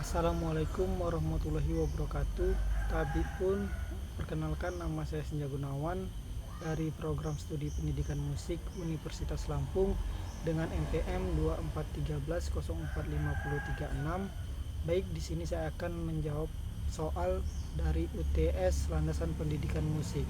Assalamualaikum warahmatullahi wabarakatuh. Tadi pun perkenalkan, nama saya Senja Gunawan dari program studi pendidikan musik Universitas Lampung dengan NPM 24311045036. Baik, di sini saya akan menjawab soal dari UTS Landasan Pendidikan Musik.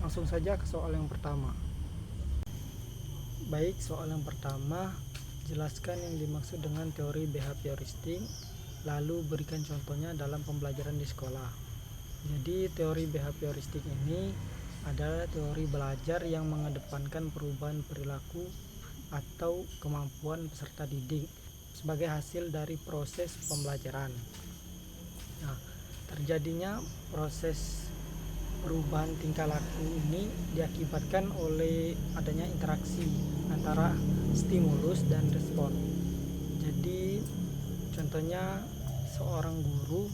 Langsung saja ke soal yang pertama. Baik, soal yang pertama, jelaskan yang dimaksud dengan teori behavioristik, lalu berikan contohnya dalam pembelajaran di sekolah. Jadi teori behavioristik ini adalah teori belajar yang mengedepankan perubahan perilaku atau kemampuan peserta didik sebagai hasil dari proses pembelajaran. Nah, terjadinya proses perubahan tingkah laku ini diakibatkan oleh adanya interaksi antara stimulus dan respon. Jadi contohnya seorang guru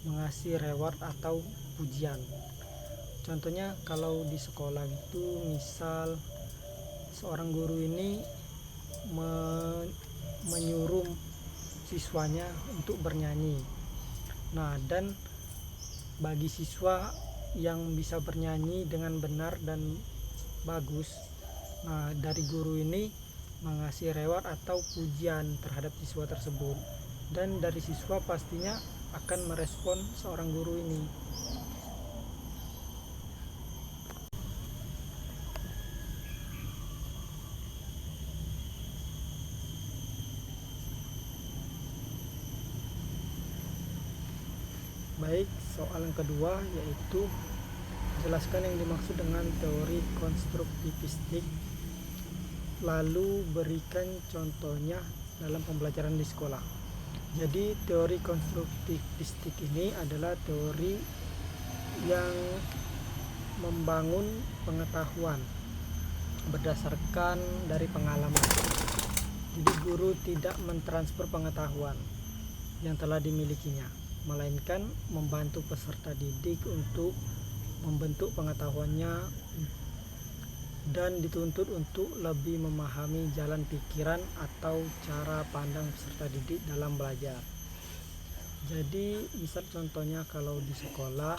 mengasih reward atau pujian. Contohnya kalau di sekolah itu, misal seorang guru ini menyuruh siswanya untuk bernyanyi. Nah, dan bagi siswa yang bisa bernyanyi dengan benar dan bagus, nah dari guru ini mengasih reward atau pujian terhadap siswa tersebut, dan dari siswa pastinya akan merespon seorang guru ini. Baik, soal yang kedua yaitu jelaskan yang dimaksud dengan teori konstruktivistik, lalu berikan contohnya dalam pembelajaran di sekolah. Jadi teori konstruktivistik ini adalah teori yang membangun pengetahuan berdasarkan dari pengalaman. Jadi guru tidak mentransfer pengetahuan yang telah dimilikinya, melainkan membantu peserta didik untuk membentuk pengetahuannya dan dituntut untuk lebih memahami jalan pikiran atau cara pandang peserta didik dalam belajar. Jadi misal contohnya kalau di sekolah,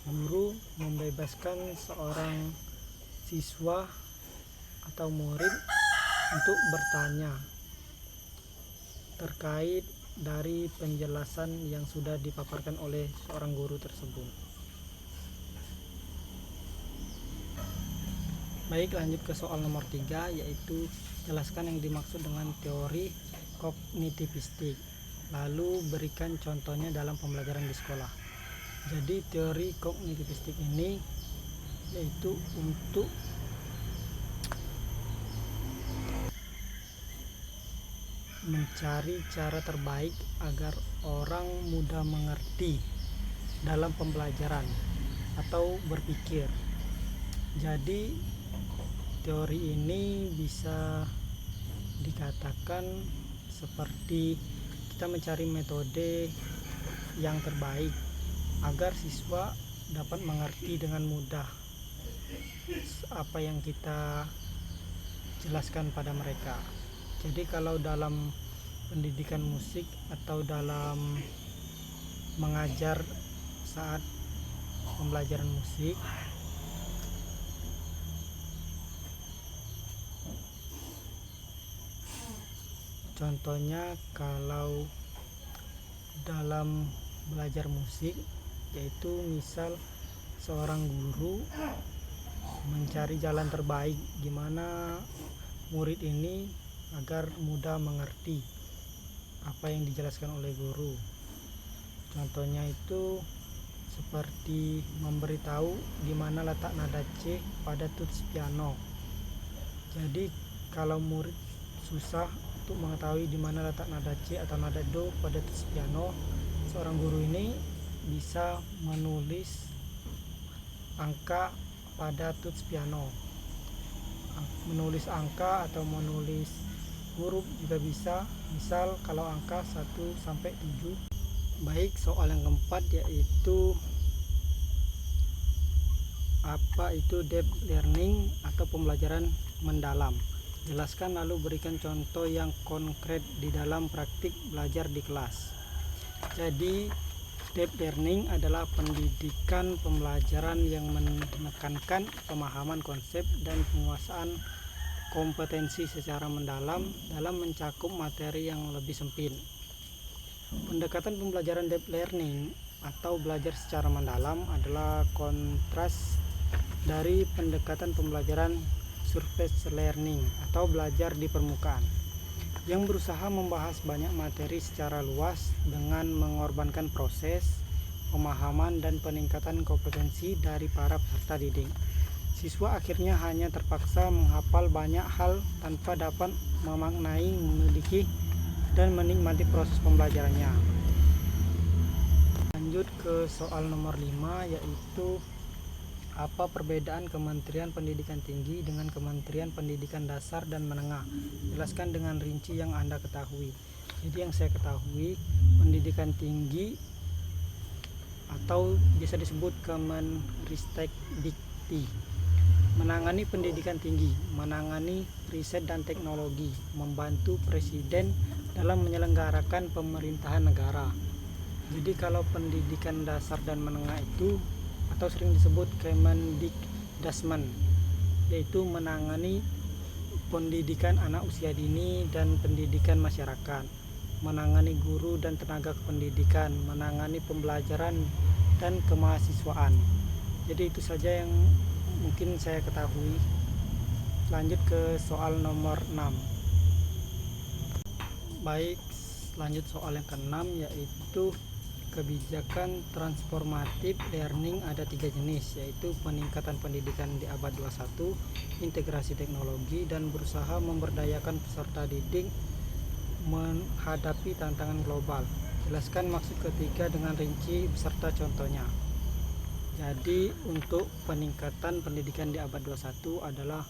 guru membebaskan seorang siswa atau murid untuk bertanya terkait dari penjelasan yang sudah dipaparkan oleh seorang guru tersebut. Baik, lanjut ke soal nomor 3, yaitu jelaskan yang dimaksud dengan teori kognitivistik, lalu berikan contohnya dalam pembelajaran di sekolah. Jadi teori kognitivistik ini yaitu untuk mencari cara terbaik agar orang mudah mengerti dalam pembelajaran atau berpikir. Jadi teori ini bisa dikatakan seperti kita mencari metode yang terbaik agar siswa dapat mengerti dengan mudah apa yang kita jelaskan pada mereka. Jadi kalau dalam pendidikan musik atau dalam mengajar saat pembelajaran musik, contohnya kalau dalam belajar musik, yaitu misal seorang guru mencari jalan terbaik gimana murid ini agar mudah mengerti apa yang dijelaskan oleh guru. Contohnya itu seperti memberitahu di mana letak nada C pada tuts piano. Jadi kalau murid susah untuk mengetahui di mana letak nada C atau nada do pada tuts piano, seorang guru ini bisa menulis angka pada tuts piano. Menulis angka atau menulis huruf juga bisa, misal kalau angka 1 sampai 7. Baik, soal yang keempat yaitu apa itu deep learning atau pembelajaran mendalam. Jelaskan lalu berikan contoh yang konkret di dalam praktik belajar di kelas. Jadi, deep learning adalah pendidikan pembelajaran yang menekankan pemahaman konsep dan penguasaan kompetensi secara mendalam dalam mencakup materi yang lebih sempit. Pendekatan pembelajaran deep learning atau belajar secara mendalam adalah kontras dari pendekatan pembelajaran surface learning atau belajar di permukaan yang berusaha membahas banyak materi secara luas dengan mengorbankan proses, pemahaman, dan peningkatan kompetensi dari para peserta didik. Siswa akhirnya hanya terpaksa menghafal banyak hal tanpa dapat memaknai, memiliki, dan menikmati proses pembelajarannya. Lanjut ke soal nomor 5, yaitu apa perbedaan Kementerian Pendidikan Tinggi dengan Kementerian Pendidikan Dasar dan Menengah? Jelaskan dengan rinci yang Anda ketahui. Jadi yang saya ketahui, pendidikan tinggi atau bisa disebut Kemenristek-Dikti menangani pendidikan tinggi, menangani riset dan teknologi, membantu Presiden dalam menyelenggarakan pemerintahan negara. Jadi kalau pendidikan dasar dan menengah itu atau sering disebut Kemendikdasmen, yaitu menangani pendidikan anak usia dini dan pendidikan masyarakat, menangani guru dan tenaga kependidikan, menangani pembelajaran dan kemahasiswaan. Jadi itu saja yang mungkin saya ketahui. Lanjut ke soal nomor 6. Baik, lanjut soal yang ke-6, yaitu kebijakan transformatif learning. Ada 3 jenis, yaitu peningkatan pendidikan di abad 21, integrasi teknologi, dan berusaha memberdayakan peserta didik menghadapi tantangan global. Jelaskan maksud ketiga dengan rinci beserta contohnya. Jadi untuk peningkatan pendidikan di abad 21 adalah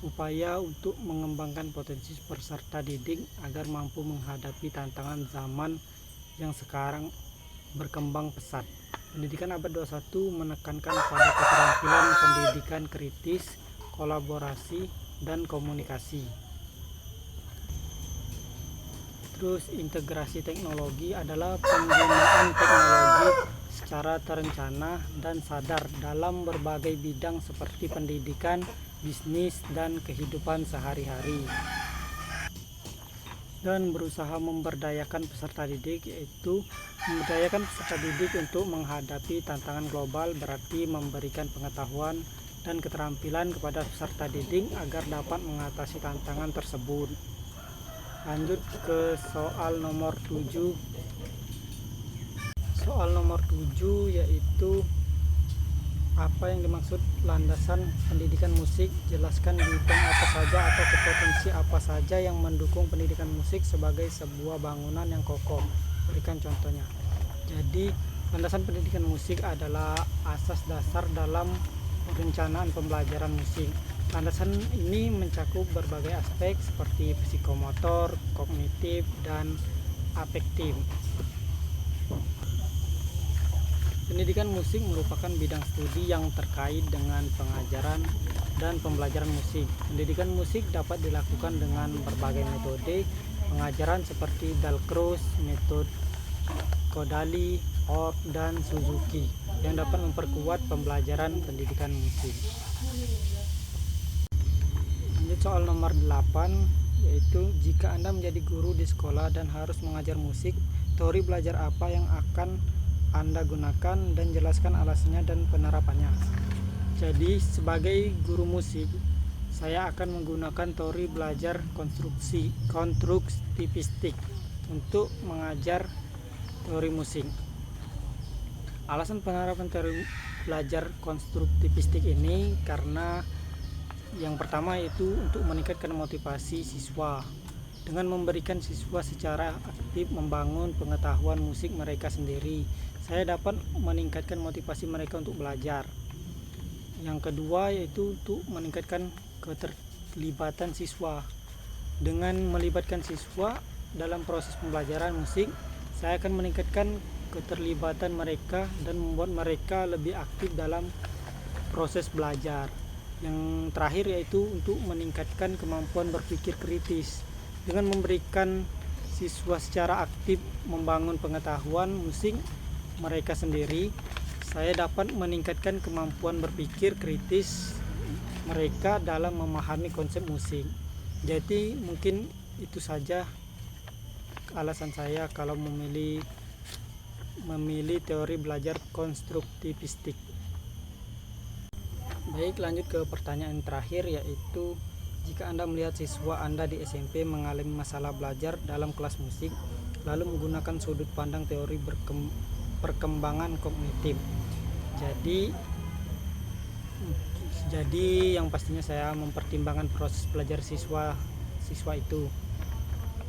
upaya untuk mengembangkan potensi peserta didik agar mampu menghadapi tantangan zaman yang sekarang berkembang pesat. Pendidikan abad 21 menekankan pada keterampilan pendidikan kritis, kolaborasi, dan komunikasi. Terus integrasi teknologi adalah penggunaan teknologi secara terencana dan sadar dalam berbagai bidang seperti pendidikan, bisnis, dan kehidupan sehari-hari. Dan berusaha memberdayakan peserta didik, yaitu memberdayakan peserta didik untuk menghadapi tantangan global berarti memberikan pengetahuan dan keterampilan kepada peserta didik agar dapat mengatasi tantangan tersebut. Lanjut ke soal nomor 7. Soal nomor 7 yaitu apa yang dimaksud landasan pendidikan musik? Jelaskan bidang apa saja atau kompetensi apa saja yang mendukung pendidikan musik sebagai sebuah bangunan yang kokoh. Berikan contohnya. Jadi, landasan pendidikan musik adalah asas dasar dalam perencanaan pembelajaran musik. Landasan ini mencakup berbagai aspek seperti psikomotor, kognitif, dan afektif. Pendidikan musik merupakan bidang studi yang terkait dengan pengajaran dan pembelajaran musik. Pendidikan musik dapat dilakukan dengan berbagai metode pengajaran seperti Dalcroze, metode Kodali, Orff, dan Suzuki yang dapat memperkuat pembelajaran pendidikan musik. Lanjut soal nomor 8, yaitu jika Anda menjadi guru di sekolah dan harus mengajar musik, teori belajar apa yang akan Anda gunakan dan jelaskan alasannya dan penerapannya. Jadi sebagai guru musik, saya akan menggunakan teori belajar konstruktivistik untuk mengajar teori musik. Alasan penerapan teori belajar konstruktivistik ini karena yang pertama yaitu untuk meningkatkan motivasi siswa dengan memberikan siswa secara aktif membangun pengetahuan musik mereka sendiri. Saya dapat meningkatkan motivasi mereka untuk belajar. Yang kedua yaitu untuk meningkatkan keterlibatan siswa. Dengan melibatkan siswa dalam proses pembelajaran musik, saya akan meningkatkan keterlibatan mereka dan membuat mereka lebih aktif dalam proses belajar. Yang terakhir yaitu untuk meningkatkan kemampuan berpikir kritis. Dengan memberikan siswa secara aktif membangun pengetahuan musik mereka sendiri, saya dapat meningkatkan kemampuan berpikir kritis mereka dalam memahami konsep musik. Jadi mungkin itu saja alasan saya kalau memilih teori belajar konstruktivistik. Baik, lanjut ke pertanyaan terakhir, yaitu jika Anda melihat siswa Anda di SMP mengalami masalah belajar dalam kelas musik, lalu menggunakan sudut pandang teori perkembangan kognitif. Jadi yang pastinya saya mempertimbangkan proses belajar siswa itu,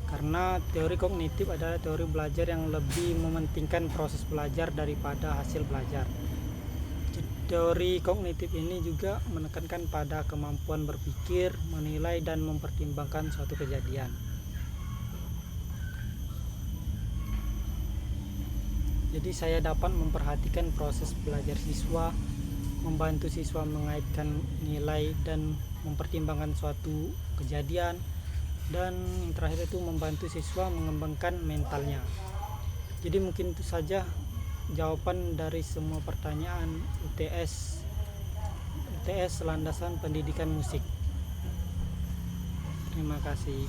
karena teori kognitif adalah teori belajar yang lebih mementingkan proses belajar daripada hasil belajar. Teori kognitif ini juga menekankan pada kemampuan berpikir, menilai, dan mempertimbangkan suatu kejadian. Jadi saya dapat memperhatikan proses belajar siswa, membantu siswa mengaitkan nilai dan mempertimbangkan suatu kejadian, dan yang terakhir itu membantu siswa mengembangkan mentalnya. Jadi mungkin itu saja jawaban dari semua pertanyaan UTS landasan pendidikan musik. Terima kasih.